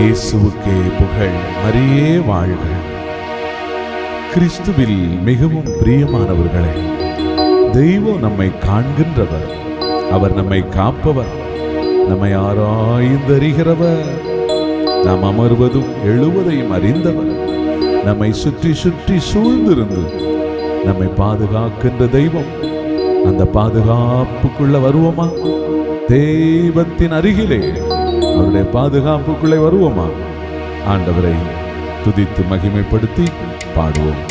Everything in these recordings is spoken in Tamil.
இயேசுவுக்கே புகழ். மரியே வாழ்க. கிறிஸ்துவில் மிகவும் பிரியமானவர்களே, தெய்வம் நம்மை காண்கின்றவர், அவர் நம்மை காப்பவர், நம்மை ஆராய்ந்தறிகிறவர், நாம் அமர்வதும் எழுவதையும் அறிந்தவர், நம்மை சுற்றி சுற்றி சூழ்ந்திருந்து நம்மை பாதுகாக்கின்ற தெய்வம். அந்த பாதுகாப்புக்குள்ள வருவோமா? தெய்வத்தின் அருகிலே அவருடைய பாதுகாப்புக்குள்ளே வருவோமா? ஆண்டவரை துதித்து மகிமைப்படுத்தி பாடுவோம்.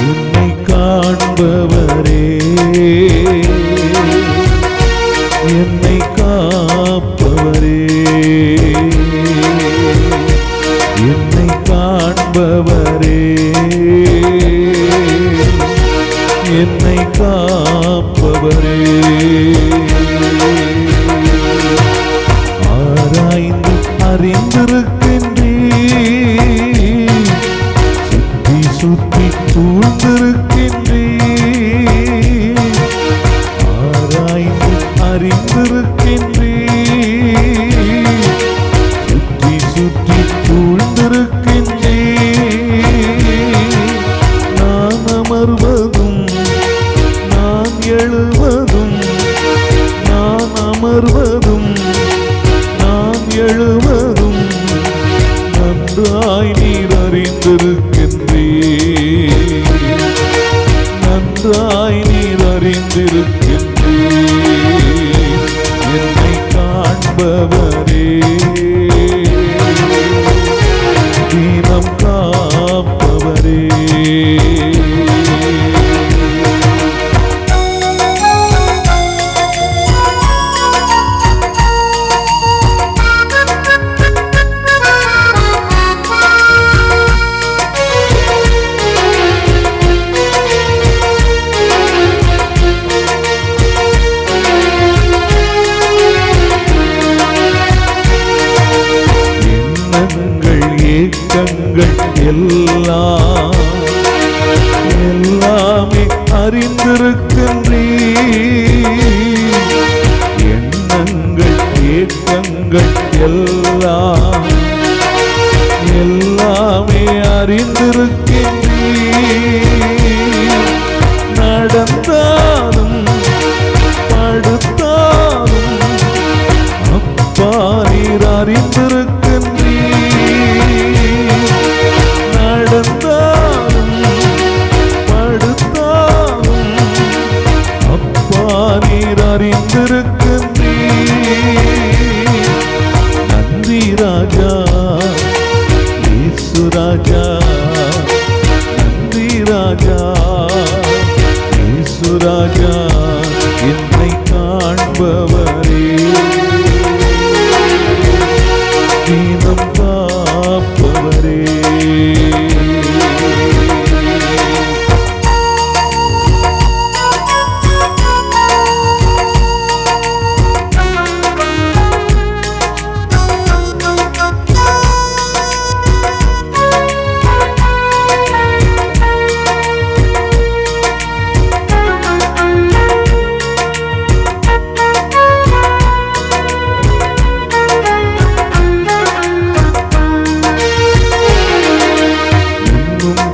என்னை காண்பவரே, என்னை காப்பவரே, என்னை காண்பவரே, என்னை காப்பவரே, ஆராய்ந்து அறிந்திருக்கின்றீர், சுற்றி சுற்றி சூழ்ந்திருக்கின்றீர், ஆராய்ந்து அறிந்திருக்கின்றீர், சுற்றி சுற்றி சூழ்ந்திருக்கின்றீர். நான் அமர்வதும் நான் எழுவதும், நான் அமர்வதும் நான் எழுவதும் நன்றாய் நீர் அறிந்திருக்கின்றீர், நன்றாய் நீர் அறிந்திருக்கின்றீர். என்னை காண்பவரே, தீனம் காப்பவரே, ஏக்கங்கள் எல்லாமே அறிந்திருக்கின்றீர், எண்ணங்கள் ஏக்கங்கள் எல்லாமே அறிந்திருக்கின்றீர். நடந்தாலும் படுத்தாலும் அப்பா நீர் அறிந்திருக்கின்றீர், நடந்தாலும் படுத்தாலும் அப்பா நீர் அறிந்திருக்கின்றீர். நன்றி ராஜா இயேசு ராஜா, நன்றி ராஜா இயேசு ராஜா, என்னை காண்பவரே, தீனம் காப்பவரே.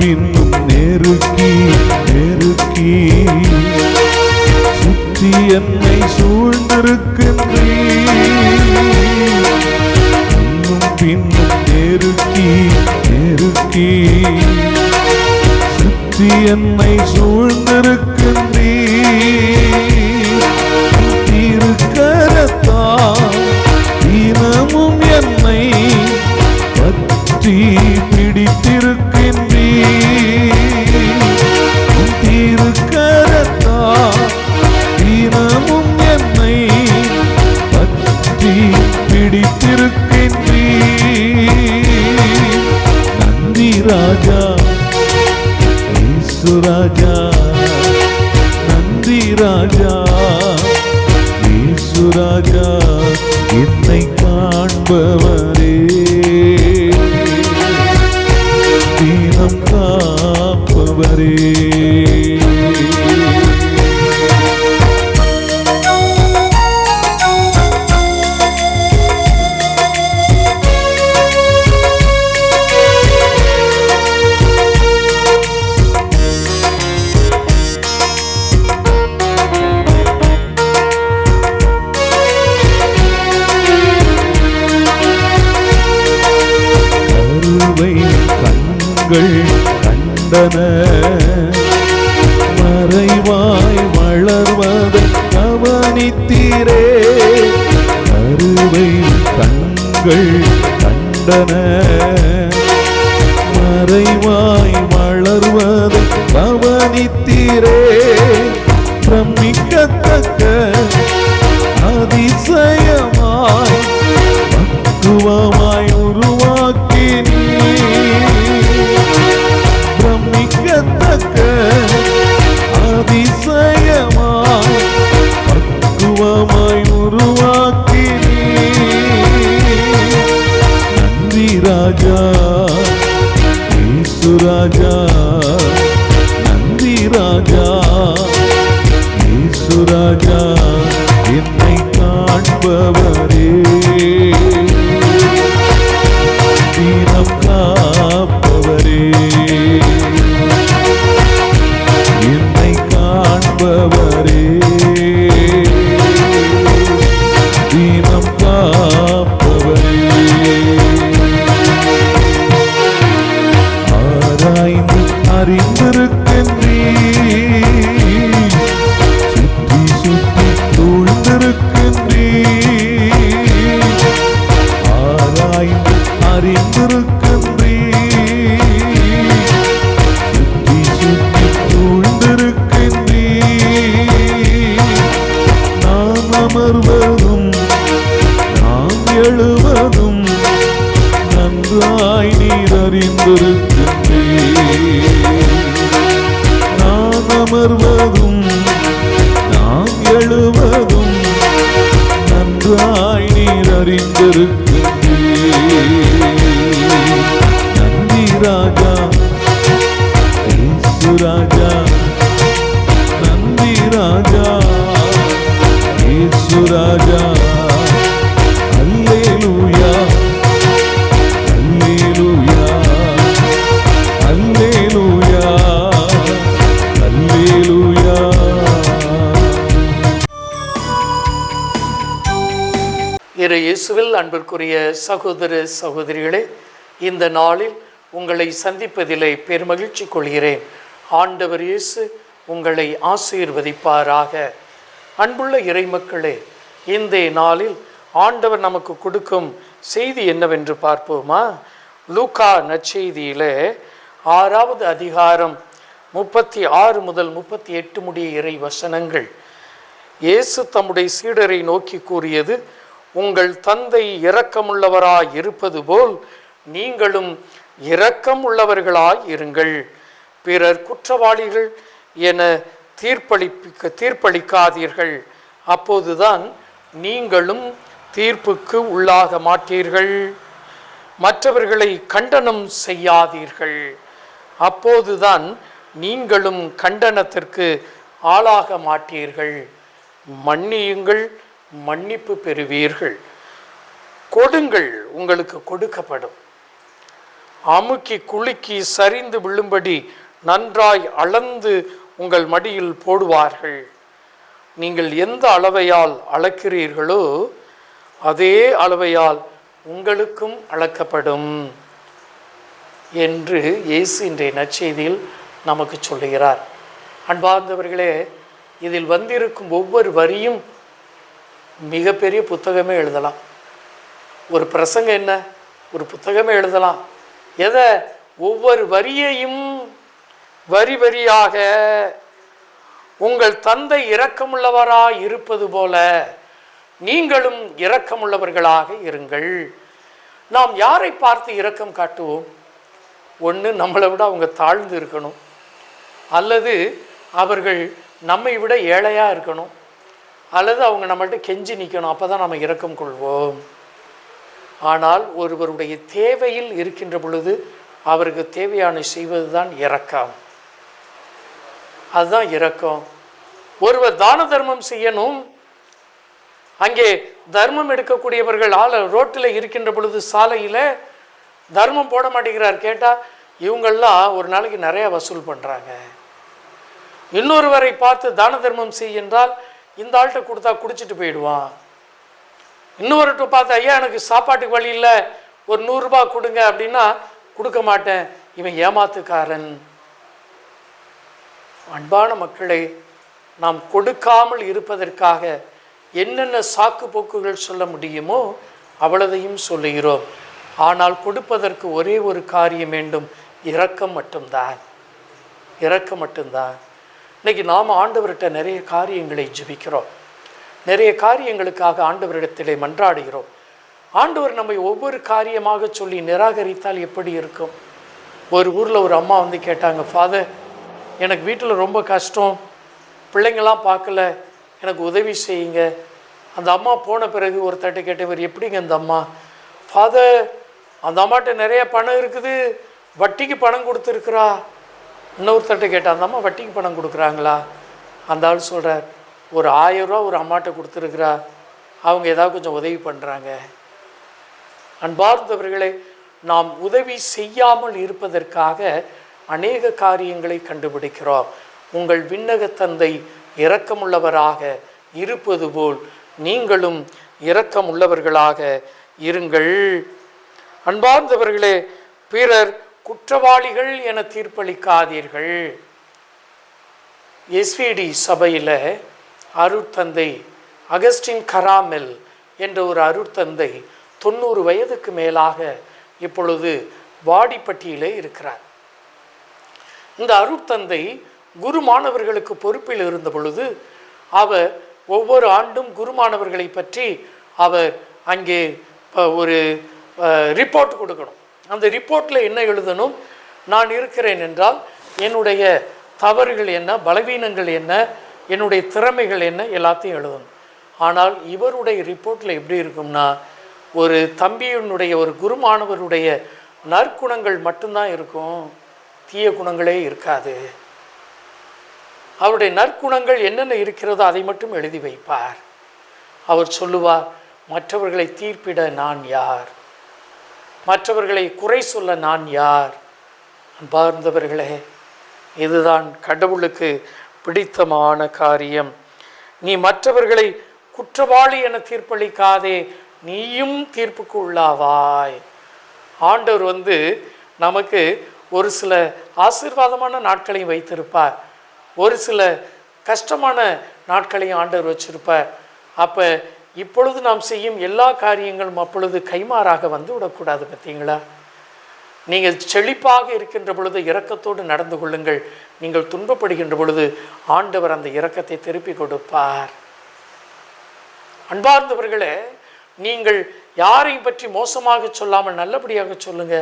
இன்னும் நெருக்கி நெருக்கி சுற்றி என்னை சூழ்ந்திருக்கின்றீர், இன்னும் பின்னும் நெருக்கி நெருக்கி சுற்றி என்னை சூழ்ந்திருக்கின்றீர். திருக்கரத்தால் தினமும் என்னை பற்றி பிடித்திருக்கின்றீர், திருக்கரத்தால் தினமும் என்னை பற்றி பிடித்திருக்கின்றீர். நன்றி ராஜா இயேசு ராஜா, நன்றி ராஜா இயேசு ராஜா, என்னை காண்பவரே, தீனம் காப்பவரே. கண்டன மறைவாய் வளர்வதை கவனித்தீரே. கருவை கண்கள் கண்டன மறைவாய் வளர்வதை கவனித்தீரே. பிரமிக்கத்தக்க அதிசயமாய் பக்குவமாய் உருவாக்கினீ. பிரமிக்கத்தக்க அதிசயமாய் பக்குவமாய் உருவாக்கினீ. நன்றி ராஜா இயேசு ராஜா, நன்றி ராஜா இயேசு ராஜா, என்னை காண்பவரே, தீனம் காப்பவரே, என்னை காண்பவரே, தீனம் காப்பவரே. ஆராய்ந்து அறிந்திருக்கின்றீர், சுற்றி சுற்றி சூழ்ந்திருக்கின்றீர். ஆராய்ந்து அறிந்திருக்கின்றீர், சுற்றி சுற்றி சூழ்ந்திருக்கின்றீர். நாம் அமர்வதும் நாம் எழுவதும் நன்றாய் நீர் அறிந்திருக்கின்றீர். நாம் அமர்வதும் நாம் எழுவதும் நன்றாய் நீர் அறிந்திருக்கின்றீர். நன்றி ராஜா இயேசு ராஜா, நன்றி ராஜா இயேசு ராஜா. அல்லேலூயா அல்லேலூயா அல்லேலூயா அல்லேலூயா. இறை இயேசுவில் அன்பிற்குரிய சகோதர சகோதரிகளே, இந்த நாளில் உங்களை சந்திப்பதிலே பெருமகிழ்ச்சி கொள்கிறேன். ஆண்டவர் இயேசு உங்களை ஆசீர்வதிப்பாராக. அன்புள்ள இறைமக்களே, இந்த நாளில் ஆண்டவர் நமக்கு கொடுக்கும் செய்தி என்னவென்று பார்ப்போமா? லூக்கா நற்செய்தியிலே 6வது அதிகாரம் 36 முதல் 38 முடிய இறை வசனங்கள். இயேசு தம்முடைய சீடரை நோக்கி கூறியது, உங்கள் தந்தை இரக்கமுள்ளவராய் இருப்பது போல் நீங்களும் இரக்கம் உள்ளவர்களாய் இருங்கள். பிறர் குற்றவாளிகள் என தீர்ப்பளிக்காதீர்கள், அப்போதுதான் நீங்களும் தீர்ப்புக்கு உள்ளாக மாட்டீர்கள். மற்றவர்களை கண்டனம் செய்யாதீர்கள், அப்போதுதான் நீங்களும் கண்டனத்திற்கு ஆளாக மாட்டீர்கள். மன்னியுங்கள், மன்னிப்பு பெறுவீர்கள். கொடுங்கள், உங்களுக்கு கொடுக்கப்படும். அமுக்கி குலுக்கி சரிந்து விழும்படி நன்றாய் அளந்து உங்கள் மடியில் போடுவார்கள். நீங்கள் எந்த அளவையால் அளக்கிறீர்களோ அதே அளவையால் உங்களுக்கும் அளக்கப்படும் என்று இயேசு இன்றைய நற்செய்தியில் நமக்கு சொல்லுகிறார். அன்பார்ந்தவர்களே, இதில் வந்திருக்கும் ஒவ்வொரு வரியும் மிகப்பெரிய புத்தகமே எழுதலாம். ஒரு பிரசங்கம் என்ன, ஒரு புத்தகமே எழுதலாம். எதை? ஒவ்வொரு வரியையும் வரி வரியாக உங்கள் தந்தை இரக்கமுள்ளவராய் இருப்பது போல நீங்களும் இரக்கமுள்ளவர்களாக இருங்கள். நாம் யாரை பார்த்து இரக்கம் காட்டுவோம்? ஒன்று, நம்மளை விட அவங்க தாழ்ந்து இருக்கணும், அல்லது அவர்கள் நம்மை விட ஏழையாக இருக்கணும், அல்லது அவங்க நம்மள்ட்ட கெஞ்சி நிற்கணும், அப்போ தான் நம்ம இரக்கம் கொள்வோம். ஆனால் ஒருவருடைய தேவையில் இருக்கின்ற பொழுது அவருக்கு தேவையான செய்வது தான் இரக்கம். அதுதான் இரக்கம். ஒருவர் தான தர்மம் செய்யணும், அங்கே தர்மம் எடுக்கக்கூடியவர்கள் ரோட்டில் இருக்கின்ற பொழுது சாலையில் தர்மம் போட மாட்டேங்கிறார். கேட்டால் இவங்கெல்லாம் ஒரு நாளைக்கு நிறையா வசூல் பண்ணுறாங்க. இன்னொருவரை பார்த்து தான தர்மம் செய்யென்றால் இந்த ஆள்கிட்ட கொடுத்தா குடிச்சிட்டு போயிடுவான். இன்னொருட்ட பார்த்து ஐயா எனக்கு சாப்பாட்டுக்கு வழி இல்லை, ஒரு 100 ரூபாய் கொடுங்க அப்படின்னா கொடுக்க மாட்டேன், இவன் ஏமாத்துக்காரன். அன்பான மக்களை, நாம் கொடுக்காமல் இருப்பதற்காக என்னென்ன சாக்கு போக்குகள் சொல்ல முடியுமோ அவ்வளதையும் சொல்லுகிறோம். ஆனால் கொடுப்பதற்கு ஒரே ஒரு காரியம் வேண்டும், இரக்கம் மட்டும்தான். இரக்கம் மட்டும்தான். இன்றைக்கி நாம் ஆண்டவர்கிட்ட நிறைய காரியங்களை ஜெபிக்கிறோம், நிறைய காரியங்களுக்காக ஆண்டவரிடத்திலே மன்றாடுகிறோம். ஆண்டவர் நம்மை ஒவ்வொரு காரியமாக சொல்லி நிராகரித்தால் எப்படி இருக்கும்? ஒரு ஊரில் ஒரு அம்மா வந்து கேட்டாங்க, ஃபாதர் எனக்கு வீட்டில் ரொம்ப கஷ்டம், பிள்ளைங்களாம் பார்க்கல, எனக்கு உதவி செய்யுங்க. அந்த அம்மா போன பிறகு ஒருத்தட்ட கேட்டவர், எப்படிங்க அந்த அம்மா? ஃபாதர் அந்த அம்மாட்ட நிறைய பணம் இருக்குது, வட்டிக்கு பணம் கொடுத்துருக்குறா. இன்னொருத்தட்ட கேட்டால் அந்த அம்மா வட்டிக்கு பணம் கொடுக்குறாங்களா? அந்த ஆள் சொல்கிறார், ஒரு 1000 ரூபா ஒரு அம்மாட்ட கொடுத்துருக்குறா, அவங்க ஏதாவது கொஞ்சம் உதவி பண்ணுறாங்க. அன்பார்ந்தவர்களே, நாம் உதவி செய்யாமல் இருப்பதற்காக அநேக காரியங்களை கண்டுபிடிக்கிறோம். உங்கள் விண்ணக தந்தை இரக்கமுள்ளவராக இருப்பது போல் நீங்களும் இரக்கமுள்ளவர்களாக இருங்கள். அன்பார்ந்தவர்களே, பிறர் குற்றவாளிகள் என தீர்ப்பளிக்காதீர்கள். எஸ்விடி சபையில் அருட்தந்தை அகஸ்டின் கராமெல் என்ற ஒரு அருட்தந்தை 90 வயதுக்கு மேலாக இப்பொழுது வாடிப்பட்டியிலே இருக்கிறார். இந்த அருட்தந்தை குரு மாணவர்களுக்கு பொறுப்பில் இருந்த பொழுது அவர் ஒவ்வொரு ஆண்டும் குரு மாணவர்களை பற்றி அவர் அங்கே ஒரு ரிப்போர்ட் கொடுக்கணும். அந்த ரிப்போர்ட்டில் என்ன எழுதணும்? நான் இருக்கிறேன் என்றால் என்னுடைய தவறுகள் என்ன, பலவீனங்கள் என்ன, என்னுடைய திறமைகள் என்ன, எல்லாத்தையும் எழுதணும். ஆனால் இவருடைய ரிப்போர்ட்டில் எப்படி இருக்கும்னா, ஒரு தம்பியினுடைய ஒரு குருமானவருடைய நற்குணங்கள் மட்டும்தான் இருக்கும், தீய குணங்களே இருக்காது. அவருடைய நற்குணங்கள் என்னென்ன இருக்கிறதோ அதை மட்டும் எழுதி வைப்பார். அவர் சொல்லுவார், மற்றவர்களை தீர்ப்பிட நான் யார், மற்றவர்களை குறை சொல்ல நான் யார். அன்பார்ந்தவர்களே, இதுதான் கடவுளுக்கு பிடித்தமான காரியம். நீ மற்றவர்களை குற்றவாளி என தீர்ப்பளிக்காதே, நீயும் தீர்ப்புக்கு உள்ளாவாய். ஆண்டவர் நமக்கு ஒரு சில ஆசீர்வாதமான நாட்களையும் வைத்திருப்பார், ஒரு சில கஷ்டமான நாட்களையும் ஆண்டவர் வச்சிருப்பார். அப்போ இப்பொழுது நாம் செய்யும் எல்லா காரியங்களும் அப்பொழுது கைமாறாக வந்து விடக்கூடாது. பார்த்தீங்களா? நீங்கள் செழிப்பாக இருக்கின்ற பொழுது இரக்கத்தோடு நடந்து கொள்ளுங்கள். நீங்கள் துன்பப்படுகின்ற பொழுது ஆண்டவர் அந்த இரக்கத்தை திருப்பி கொடுப்பார். அன்பார்ந்தவர்களே, நீங்கள் யாரையும் பற்றி மோசமாக சொல்லாமல் நல்லபடியாக சொல்லுங்க.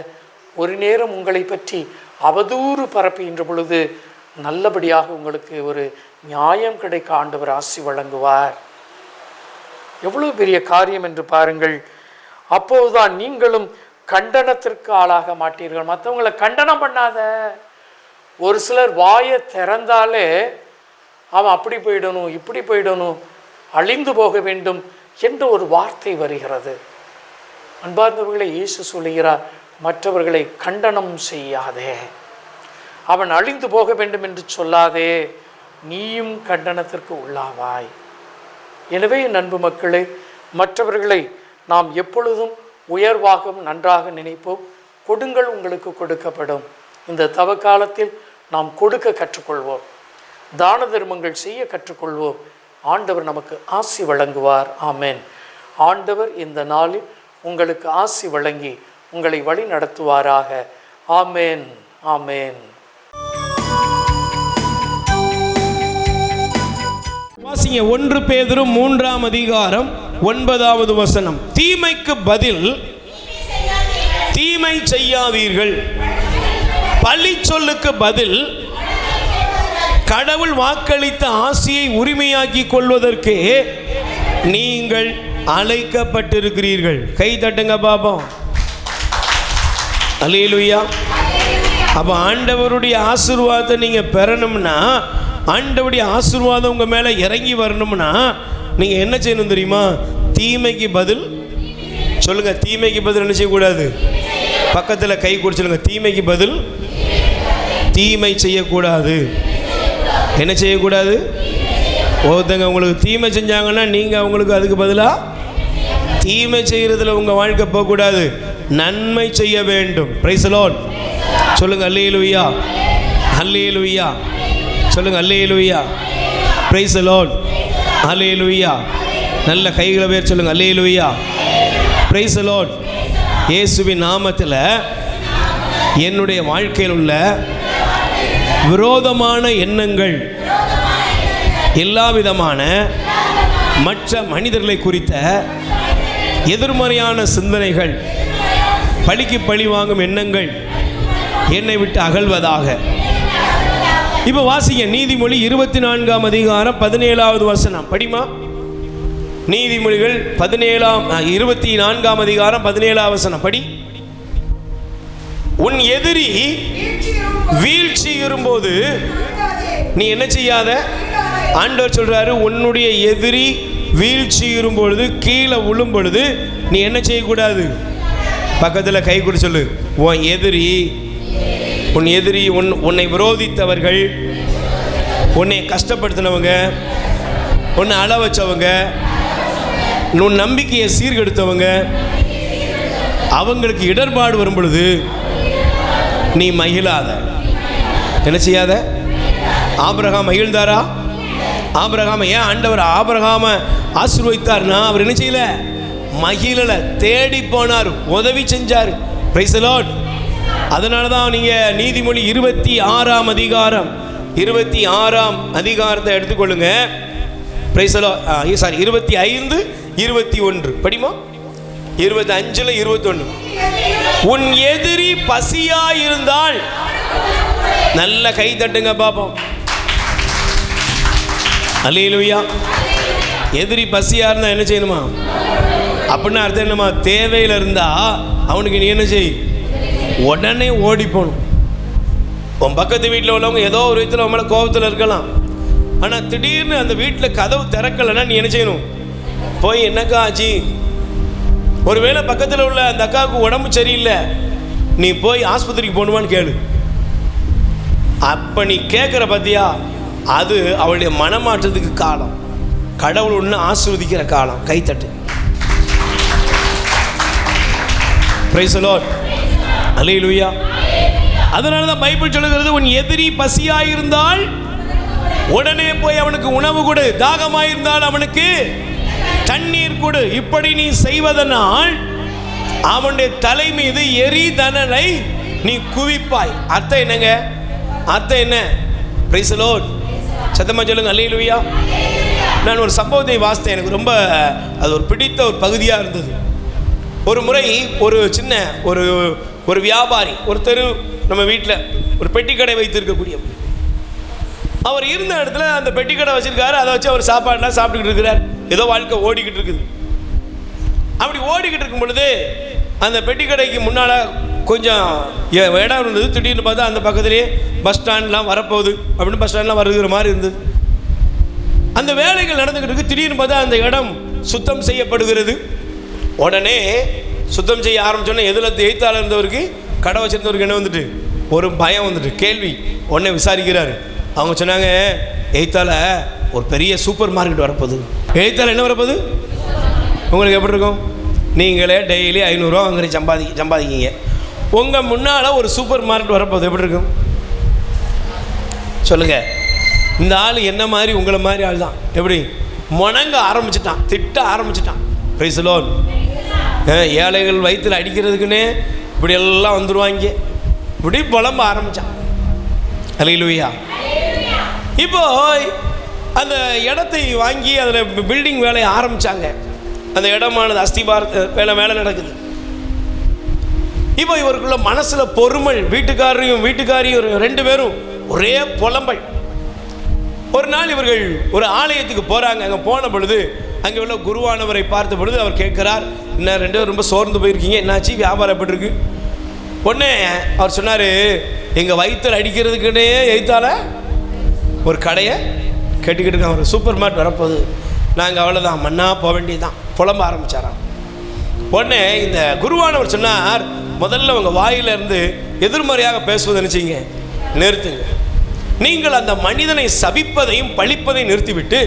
ஒரு நேரம் உங்களை பற்றி அவதூறு பரப்புகின்ற பொழுது நல்லபடியாக உங்களுக்கு ஒரு நியாயம் கிடைக்க ஆண்டவர் ஆசி வழங்குவார். எவ்வளவு பெரிய காரியம் என்று பாருங்கள். அப்போதுதான் நீங்களும் கண்டனத்திற்கு ஆளாக மாட்டீர்கள். மற்றவங்களை கண்டனம் பண்ணாத. ஒரு சிலர் வாயை திறந்தாலே அவன் அப்படி போயிடணும், இப்படி போயிடணும், அழிந்து போக வேண்டும் என்ற ஒரு வார்த்தை வருகிறது. அன்பார்ந்தவர்களை, இயேசு சொல்லுகிறார், மற்றவர்களை கண்டனம் செய்யாதே, அவன் அழிந்து போக வேண்டும் என்று சொல்லாதே, நீயும் கண்டனத்திற்கு உள்ளாவாய். எனவே என் அன்பு மக்களே, மற்றவர்களை நாம் எப்பொழுதும் உயர்வாகவும் நன்றாக நினைப்போம். கொடுங்கள், உங்களுக்கு கொடுக்கப்படும். இந்த தவ காலத்தில் நாம் கொடுக்க கற்றுக்கொள்வோம், தான தர்மங்கள் செய்ய கற்றுக்கொள்வோம். ஆண்டவர் நமக்கு ஆசி வழங்குவார். ஆமென். ஆண்டவர் இந்த நாளில் உங்களுக்கு ஆசி வழங்கி உங்களை வழி நடத்துவாராக. ஆமென், ஆமென். வாசிங்க 1 பேதுரு 3ஆம் அதிகாரம் 9வது வசனம். தீமைக்கு பதில் தீமை செய்யாதீர்கள், பழி சொல்லுக்கு பதில் கடவுள் வாக்களித்த ஆசியை உரிமையாக்கி கொள்வதற்கு நீங்கள் அழைக்கப்பட்டிருக்கிறீர்கள். கை தட்டுங்க பாப்போம். அல்லேலூயா. அப்ப ஆண்டவருடைய ஆசீர்வாதத்தை நீங்க பெறணும்னா, ஆண்டவருடைய ஆசீர்வாதம் உங்க மேல இறங்கி வரணும்னா நீங்க என்ன செய்யணும் தெரியுமா? தீமைக்கு பதில் சொல்லுங்க. தீமைக்கு பதில் என்ன செய்யக்கூடாது? பக்கத்தில் கை கூட சொல்லுங்க. தீமைக்கு பதில் தீமை செய்யக்கூடாது. என்ன செய்யக்கூடாது? ஒருத்தங்க உங்களுக்கு தீமை செஞ்சாங்கன்னா நீங்கள் அவங்களுக்கு அதுக்கு பதிலாக தீமை செய்கிறதுல உங்கள் வாழ்க்கை போகக்கூடாது. நன்மை செய்ய வேண்டும். பிரைஸ் தி லார்ட் சொல்லுங்க. அல்லேலூயா, அல்லேலூயா சொல்லுங்க. அல்லேலூயா, பிரைஸ் தி லார்ட், அல்லேலூயா. நல்ல கைகளை பேர் சொல்லுங்க. அல்லேலூயா, பிரைஸ் தி லார்ட். இயேசுவின் நாமத்தில் என்னுடைய வாழ்க்கையில் உள்ள விரோதமான எண்ணங்கள், எல்லா விதமான மற்ற மனிதர்களை குறித்த எதிர்மறையான சிந்தனைகள், பழிக்கு பழி வாங்கும் எண்ணங்கள் என்னை விட்டு அகல்வதாக. இப்போ வாசிங்க நீதிமொழி 24ஆம் அதிகாரம் 17வது வசனம் படிமா. நீதிமொழிகள் 24ஆம் அதிகாரம் 17வது வசனம் படி. உன் எதிரி வீழ்ச்சி இருக்கும்போது நீ என்ன செய்யாத. ஆண்டவர் சொல்றாரு, உன்னுடைய எதிரி வீழ்ச்சி இருக்கும்பொழுது, கீழே விழும் பொழுது நீ என்ன செய்யக்கூடாது? பக்கத்தில் கை கூட சொல்லு. உன் எதிரி உன்னை விரோதித்தவர்கள், உன்னை கஷ்டப்படுத்தினவங்க, உன்னை அழ வச்சவங்க, உன் நம்பிக்கையை சீர்கெடுத்தவங்க, அவங்களுக்கு இடர்பாடு வரும் பொழுது நீ மகிழாத. என்ன செய்யாத? ஆபிரகாம் மகிழ்ந்தாரா? ஆபிரகாம் ஏன் ஆண்டவர் ஆபிரகாம ஆசீர்வதித்தார்னா, அவர் என்ன செய்யல? மகிழல, தேடி போனார், உதவி செஞ்சார். Price the Lord. அதனால தான் நீங்கள் நீதிமொழி 26ஆம் அதிகாரம் 26ஆம் அதிகாரத்தை எடுத்துக்கொள்ளுங்க. Price the Lord. சாரி 25 21 படிமா. 25ல் 21. உன் எதிரி பசியா இருந்தால், நல்ல கை தட்டுங்க பாப்போம். அல்லேலூயா. எதிரி பசியா இருந்தா என்ன செய்யணுமா? அப்படின்னா அர்த்தம் என்னமா? தேவையில் இருந்தா அவனுக்கு நீ என்ன செய்? உடனே ஓடி போகணும். உன் பக்கத்து வீட்டில் உள்ளவங்க ஏதோ ஒரு விதத்தில் உன் மேலே கோபத்தில் இருக்கலாம். ஆனால் திடீர்னு அந்த வீட்டில் கதவு திறக்கலைன்னா நீ என்ன செய்யணும்? போய் என்னக்கா ஆச்சு? ஒருவேளை பக்கத்தில் உள்ள அந்த அக்காவுக்கு உடம்பு சரியில்லை, நீ போய் ஆஸ்பத்திரிக்கு போகணுமான்னு கேளு. அப்போ நீ கேட்குற பார்த்தியா, அது அவளுடைய மனமாற்றத்துக்கு காலம். கடவுள் ஒன்று ஆசீர்வதிக்கிற காலம். கைத்தட்டு. Praise the Lord. அல்லேலூயா. அதனால தான் பைபிள் சொல்லுகிறது, உன் எதிரி பசியாயிருந்தால் உடனே போய் அவனுக்கு உணவு கொடு, தாகமாயிருந்தால் அவனுக்கு தண்ணீர் கொடு. இப்படி நீ செய்வதனால் அவனுடைய தலை மீது எரிதனலை நீ குவிப்பாய். அர்த்தம் என்னங்க? அர்த்தம் என்ன? Price the Lord. சத்தமா சொல்லுங்க. அல்லேலூயா. நான் ஒரு சம்பவத்தை வாசித்தேன். எனக்கு ரொம்ப அது ஒரு பிடித்த ஒரு பகுதியாக இருந்தது. ஒரு முறை ஒரு சின்ன ஒரு வியாபாரி, ஒருத்தர் நம்ம வீட்டில் ஒரு பெட்டி கடை வைத்திருக்கக்கூடிய, அவர் இருந்த இடத்துல அந்த பெட்டி கடை வச்சிருக்காரு. அதை வச்சு அவர் சாப்பாடுலாம் சாப்பிட்டுக்கிட்டு இருக்கிறார். ஏதோ வாழ்க்கை ஓடிக்கிட்டு இருக்குது. அப்படி ஓடிக்கிட்டு இருக்கும் பொழுது அந்த பெட்டி கடைக்கு முன்னால் கொஞ்சம் இடம் இருந்தது. திடீர்னு பார்த்தா அந்த பக்கத்துலேயே பஸ் ஸ்டாண்ட்லாம் வரப்போகுது அப்படின்னு பஸ் ஸ்டாண்ட்லாம் வருகிற மாதிரி இருந்தது. அந்த வேலைகள் நடந்துக்கிட்டு இருக்கு. திடீர்னு பார்த்தா அந்த இடம் சுத்தம் செய்யப்படுகிறது. உடனே சுத்தம் செய்ய ஆரம்பிச்சோன்னே எதில் எய்த்தாளர் இருந்தவருக்கு, கடை வச்சிருந்தவருக்கு என்ன வந்துட்டு ஒரு பயம் வந்துட்டு, கேள்வி. உடனே விசாரிக்கிறாரு. அவங்க சொன்னாங்க, எய்த்தால ஒரு பெரிய சூப்பர் மார்க்கெட் வரப்போகுது. எய்த்தால என்ன வரப்போகுது? உங்களுக்கு எப்படி இருக்கும்? நீங்களே டெய்லி 500 ரூபா வாங்குற சம்பாதிக்கிங்க. உங்கள் முன்னால் ஒரு சூப்பர் மார்க்கெட் வரப்போகுது. எப்படி இருக்கும் சொல்லுங்கள்? இந்த ஆள் என்ன மாதிரி உங்களை மாதிரி ஆள் தான். எப்படி முணங்க ஆரம்பிச்சிட்டான், திட்ட ஆரம்பிச்சிட்டான். Price the Lord. ஏழைகள் வயிற்றில் அடிக்கிறதுக்குன்னே இப்படி எல்லாம் வந்துடுவாங்க. இப்படி புலம்ப ஆரம்பித்தான். அல்லேலூயா. இப்போ அந்த இடத்தை வாங்கி அதில் பில்டிங் வேலையை ஆரம்பித்தாங்க. அந்த இடமானது அஸ்திபார வேலை நடக்குது. இப்போ இவருக்குள்ள மனசில் பொறுமல், வீட்டுக்காரியும் 2 பேரும் ஒரே புலம்பல். ஒரு நாள் இவர்கள் ஒரு ஆலயத்துக்கு போகிறாங்க. அங்கே போன பொழுது அங்கே உள்ள குருவானவரை பார்த்த பொழுது அவர் கேட்குறார், இன்னும் 2 பேரும் ரொம்ப சோர்ந்து போயிருக்கீங்க, என்னாச்சு, வியாபாரம் எப்படி இருக்கு? உடனே அவர் சொன்னார், எங்கள் வயிற்றில் அடிக்கிறதுக்குன்னே எய்த்தால ஒரு கடையை கட்டிக்கிட்டு இருக்கான், ஒரு சூப்பர் மார்க்கெட் வரப்போகுது, நாங்கள் அவ்வளோதான் மண்ணா போக வேண்டியதுதான், புலம்ப ஆரம்பித்தாராம். உடனே இந்த குருவானவர் சொன்னார், முதல்ல உங்கள் வாயிலிருந்து எதிர்மறையாக பேசுவதை நினச்சிங்க நிறுத்துங்க. நீங்கள் அந்த மனிதனை சபிப்பதையும் பழிப்பதையும் நிறுத்திவிட்டு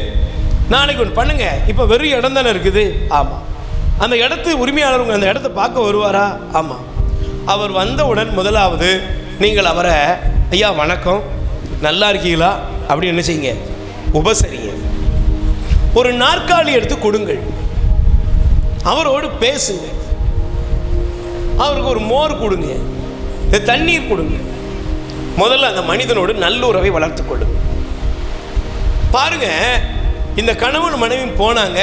நாளைக்கு ஒன்று பண்ணுங்க. இப்போ வெறும் இடம் தானே இருக்குது. ஆமாம். அந்த இடத்து உரிமையாளர் அந்த இடத்த பார்க்க வருவாரா? ஆமாம். அவர் வந்தவுடன் முதலாவது நீங்கள் அவரை, ஐயா வணக்கம், நல்லா இருக்கீங்களா அப்படின்னு என்ன செய்யுங்க, உபசரிங்க. ஒரு நாற்காலி எடுத்து கொடுங்கள், அவரோடு பேசுங்க, அவருக்கு ஒரு மோர் கொடுங்க, தண்ணீர் கொடுங்க. முதல்ல அந்த மனிதனோடு நல்லுறவை வளர்த்து கொள்ளுங்க. பாருங்க, இந்த கணவன் மனைவியும் போனாங்க,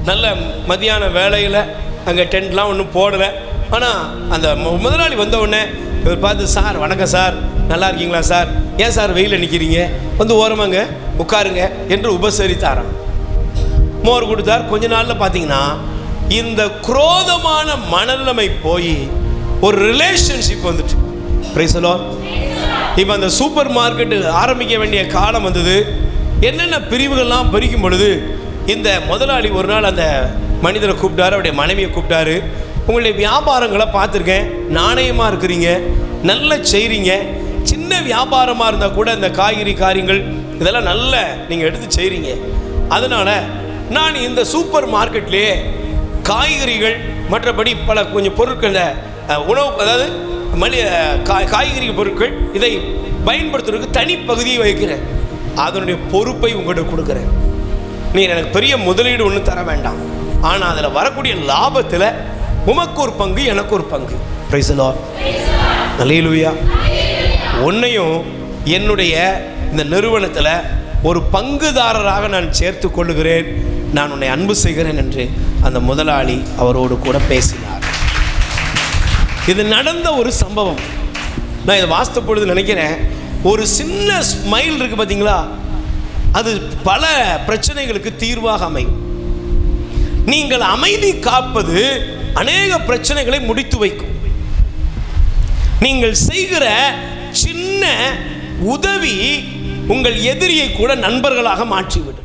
நல்ல மதியான வேலையில் அங்கே டென்ட்லாம் ஒன்றும் போடலை. ஆனால் அந்த முதலாளி வந்த உடனே இவர் பார்த்து, சார் வணக்கம் சார், நல்லா இருக்கீங்களா சார், ஏன் சார் வெயிலில் நிற்கிறீங்க, வந்து ஓரமாங்க உட்காருங்க என்று உபசரித்தாராம். மோர் கொடுத்தார். கொஞ்ச நாளில் பார்த்தீங்கன்னா இந்த குரோதமான மனநிலைமை போய் ஒரு ரிலேஷன்ஷிப் வந்துட்டு. Price the Lord. இப்போ அந்த சூப்பர் மார்க்கெட்டு ஆரம்பிக்க வேண்டிய காலம் வந்தது. என்னென்ன பிரிவுகள்லாம் பிரிக்கும் பொழுது இந்த முதலாளி ஒரு நாள் அந்த மனிதரை கூப்பிட்டாரு, அவருடைய மனைவியை கூப்பிட்டாரு. உங்களுடைய வியாபாரங்களை பார்த்துருக்கேன், நாணயமாக இருக்கிறீங்க, நல்ல செய்கிறீங்க, சின்ன வியாபாரமாக இருந்தால் கூட இந்த காய்கறி காரியங்கள் இதெல்லாம் நல்ல நீங்கள் எடுத்து செய்கிறீங்க. அதனால் நான் இந்த சூப்பர் மார்க்கெட்லேயே காய்கறிகள் மற்றபடி பல கொஞ்சம் பொருட்கள், உணவு, அதாவது காய்கறி பொருட்கள் இதை பயன்படுத்துறதுக்கு தனி பகுதியை வைக்கிறேன், அதனுடைய பொறுப்பை உங்கள்கிட்ட கொடுக்குறேன். நீ எனக்கு பெரிய முதலீடு ஒன்றும் தர வேண்டாம், ஆனால் அதில் வரக்கூடிய லாபத்தில் உமக்கு ஒரு பங்கு, எனக்கு ஒரு பங்கு. Praise the Lord. அல்லேலூயா. உன்னையும் என்னுடைய இந்த நிறுவனத்தில் ஒரு பங்குதாரராக நான் சேர்த்து கொள்ளுகிறேன், நான் உன்னை அன்பு செய்கிறேன் என்று அந்த முதலாளி அவரோடு கூட பேசினார். இது நடந்த ஒரு சம்பவம். நான் இதை வாசித்த பொழுது நினைக்கிறேன், ஒரு சின்ன ஸ்மைல் இருக்கு பார்த்தீங்களா, அது பல பிரச்சனைகளுக்கு தீர்வாக அமையும். நீங்கள் அமைதி காப்பது அநேக பிரச்சனைகளை முடித்து வைக்கும். நீங்கள் செய்கிற சின்ன உதவி உங்கள் எதிரியை கூட நண்பர்களாக மாற்றிவிடும்.